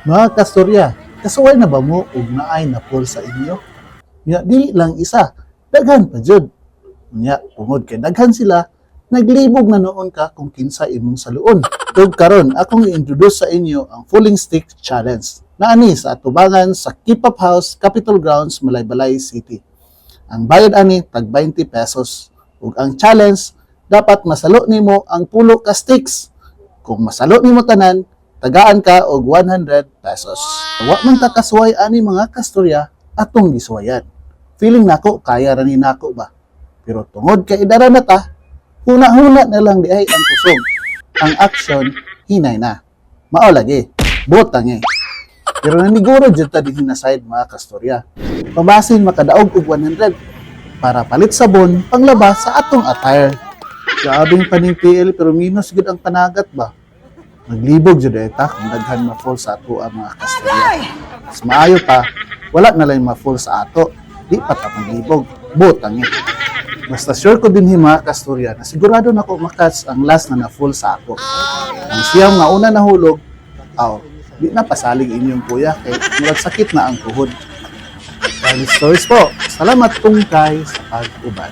Mga kastorya, kasuway na ba mo ug naay na pool sa inyo? Nya dili lang isa, daghan pa jud. Nya tungod kay daghan sila, naglibog na noon ka kung kinsa imong saluon. Tug karon akong i-introduce sa inyo ang Falling Stick Challenge. Naani sa atubangan sa K-pop House, Capitol Grounds, Malaybalay City. Ang bayad ani tag 20 pesos. Ug ang challenge, dapat masalo nimo ang pulo ka sticks. Kung masalo nimo tanan, tagaan ka og 100 pesos. Wa man ta kasway ani mga kastorya atong giswayan. Feeling nako kaya ra ni nako ba. Pero tungod kay idara na ta, huna-huna na lang di ay ang kusog. Ang action hinay na. Mao lagi. Botang eh. Pero naniguro jud ta dinhi na side mga kastorya. Pabasin makadaog og 100 para palit sabon panglaba sa atong attire. Grabing paning PL pero minus gud ang panagat ba. Naglibog jud eta kung daghan ma-fall sa ato ang mga kastorya. Mas maayo pa, wala na lang ma-fall sa ato. Di pa ta maglibog. Botang eh. Basta sure ko din mga kastorya na sigurado na ko makats ang last na na-fall sa ako. Ang siyang nga una nahulog, di na pasalig inyong kuya kay sakit na ang tuhod. Stories po. Salamat tungkay sa pag-ubad.